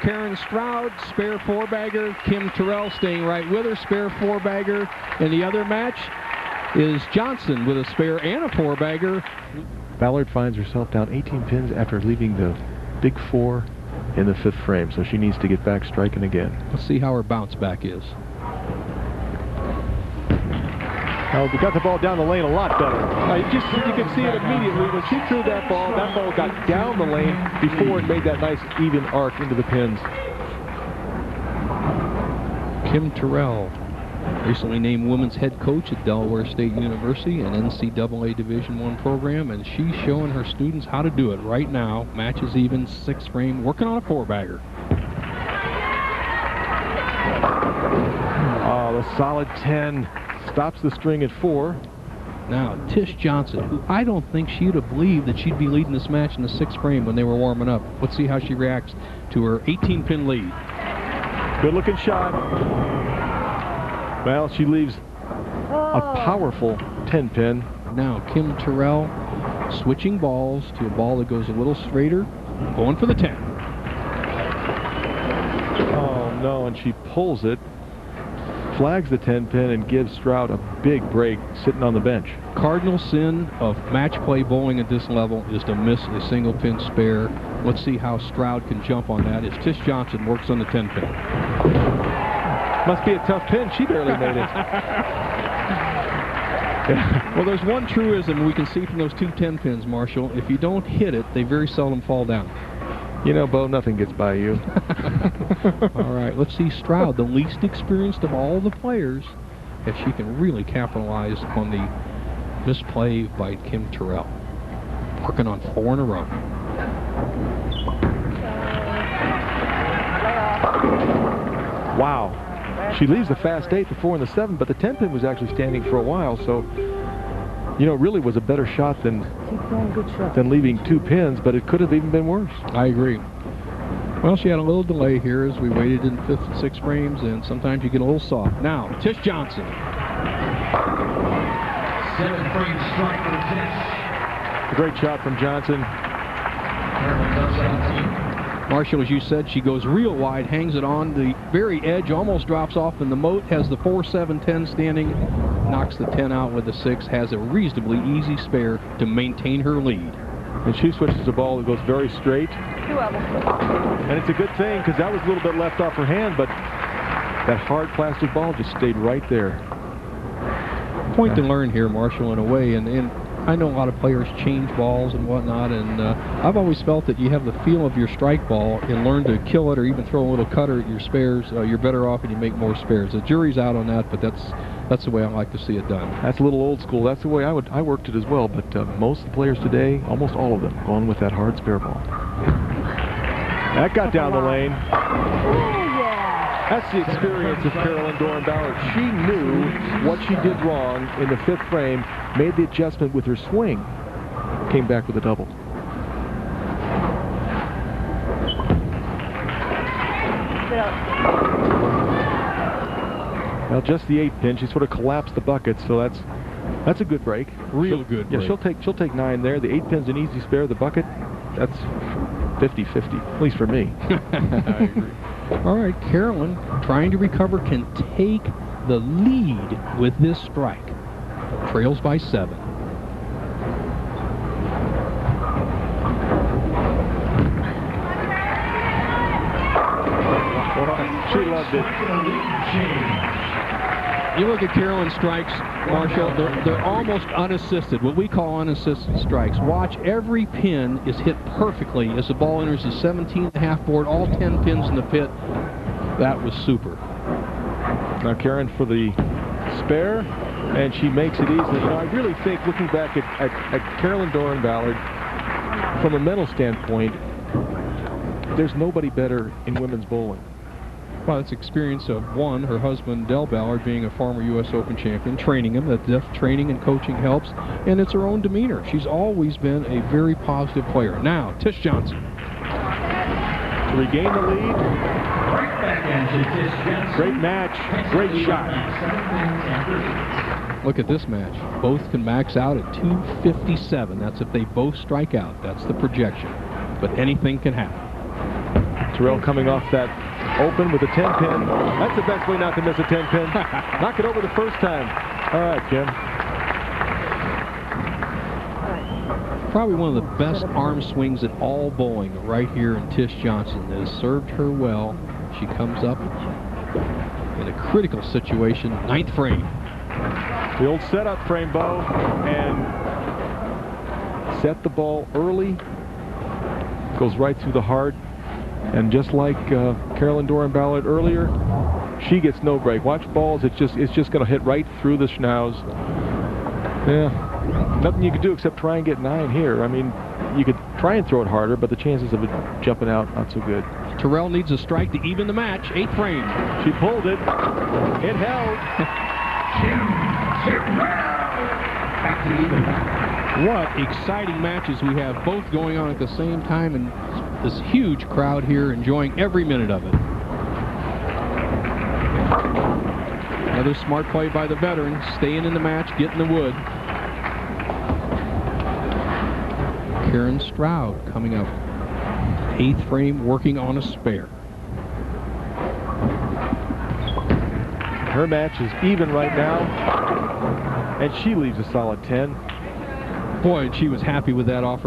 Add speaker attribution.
Speaker 1: Karen Stroud, spare four-bagger. Kim Terrell staying right with her, spare four-bagger. And the other match is Johnson with a spare and a four-bagger.
Speaker 2: Ballard finds herself down 18 pins after leaving the big four in the fifth frame, so she needs to get back striking again.
Speaker 1: Let's see how her bounce back is.
Speaker 2: Well, we got the ball down the lane a lot better. You can see it immediately. When she threw that ball got down the lane before it made that nice even arc into the pins.
Speaker 1: Kim Terrell, recently named women's head coach at Delaware State University, an NCAA Division I program, and she's showing her students how to do it right now. Match is even, sixth frame, working on a four-bagger.
Speaker 2: Oh, the solid 10 stops the string at 4.
Speaker 1: Now, Tish Johnson, who I don't think she'd have believed that she'd be leading this match in the sixth frame when they were warming up. Let's see how she reacts to her 18-pin lead.
Speaker 2: Good-looking shot. Well, she leaves a powerful 10-pin.
Speaker 1: Now, Kim Terrell switching balls to a ball that goes a little straighter, going for the 10.
Speaker 2: Oh, no, and she pulls it, flags the 10-pin, and gives Stroud a big break sitting on the bench.
Speaker 1: Cardinal sin of match play bowling at this level is to miss a single pin spare. Let's see how Stroud can jump on that as Tish Johnson works on the 10-pin.
Speaker 2: Must be a tough pin. She barely made it.
Speaker 1: Well, there's one truism we can see from those two 10-pins, Marshall. If you don't hit it, they very seldom fall down.
Speaker 2: You know, Bo, nothing gets by you.
Speaker 1: All right, let's see Stroud, the least experienced of all the players, if she can really capitalize on the misplay by Kim Terrell. Working on 4 in a row.
Speaker 2: Wow. She leaves the fast 8, the 4, and the 7, but the 10-pin was actually standing for a while, so, you know, it really was a better shot than leaving 2 pins, but it could have even been worse.
Speaker 1: I agree. Well, she had a little delay here as we waited in 5th and 6th frames, and sometimes you get a little soft. Now, Tish Johnson.
Speaker 3: 7-frame strike for Tish.
Speaker 2: A great shot from Johnson.
Speaker 1: Marshall, as you said, she goes real wide, hangs it on the very edge, almost drops off in the moat, has the 4-7-10 standing, knocks the 10 out with the 6, has a reasonably easy spare to maintain her lead.
Speaker 2: And she switches the ball that goes very straight. And it's a good thing because that was a little bit left off her hand, but that hard plastic ball just stayed right there.
Speaker 1: Point to learn here, Marshall, in a way, and I know a lot of players change balls and whatnot, and I've always felt that you have the feel of your strike ball and learn to kill it or even throw a little cutter at your spares. You're better off and you make more spares. The jury's out on that, but that's the way I like to see it done.
Speaker 2: That's a little old school. That's the way I worked it as well, but most of the players today, almost all of them, going with that hard spare ball. That got down the lane. That's the experience of Carolyn Dorin-Ballard. She knew what she did wrong in the 5th frame, made the adjustment with her swing, came back with a double. Well, just the 8-pin. She sort of collapsed the bucket, so that's a good break.
Speaker 1: Real good break.
Speaker 2: Yeah, she'll take 9 there. The 8-pin's an easy spare. The bucket, that's 50-50, at least for me.
Speaker 1: I agree. All right, Carolyn, trying to recover, can take the lead with this strike. Trails by 7.
Speaker 2: She loved it.
Speaker 1: You look at Carolyn's strikes, Marshall, they're almost unassisted, what we call unassisted strikes. Watch, every pin is hit perfectly as the ball enters the 17.5 board, all 10 pins in the pit. That was super.
Speaker 2: Now Karen for the spare, and she makes it easily. You know, I really think, looking back at Carolyn Dorin-Ballard, from a mental standpoint, there's nobody better in women's bowling.
Speaker 1: Well, it's experience of, one, her husband, Ballard, being a former U.S. Open champion, training him. That training and coaching helps. And it's her own demeanor. She's always been a very positive player. Now, Tish Johnson.
Speaker 2: To regain the lead. Great match. Great shot.
Speaker 1: Look at this match. Both can max out at 257. That's if they both strike out. That's the projection. But anything can happen.
Speaker 2: Terrell coming off that open with a 10-pin. That's the best way not to miss a 10-pin. Knock it over the first time. All right, Jim.
Speaker 1: Probably one of the best arm swings in all bowling right here in Tish Johnson. Has served her well. She comes up in a critical situation. 9th frame.
Speaker 2: The old setup frame, Bo, and set the ball early. Goes right through the heart. And just like Carolyn Dorin-Ballard earlier, she gets no break. Watch balls, it's just going to hit right through the schnauz. Yeah, nothing you can do except try and get 9 here. I mean, you could try and throw it harder, but the chances of it jumping out, not so good.
Speaker 1: Terrell needs a strike to even the match. 8th frame.
Speaker 2: She pulled it. It held.
Speaker 1: What exciting matches we have, both going on at the same time, and this huge crowd here enjoying every minute of it. Another smart play by the veteran, staying in the match, getting the wood. Karen Stroud coming up. 8th frame, working on a spare.
Speaker 2: Her match is even right now, and she leaves a solid 10.
Speaker 1: Boy, and she was happy with that offer.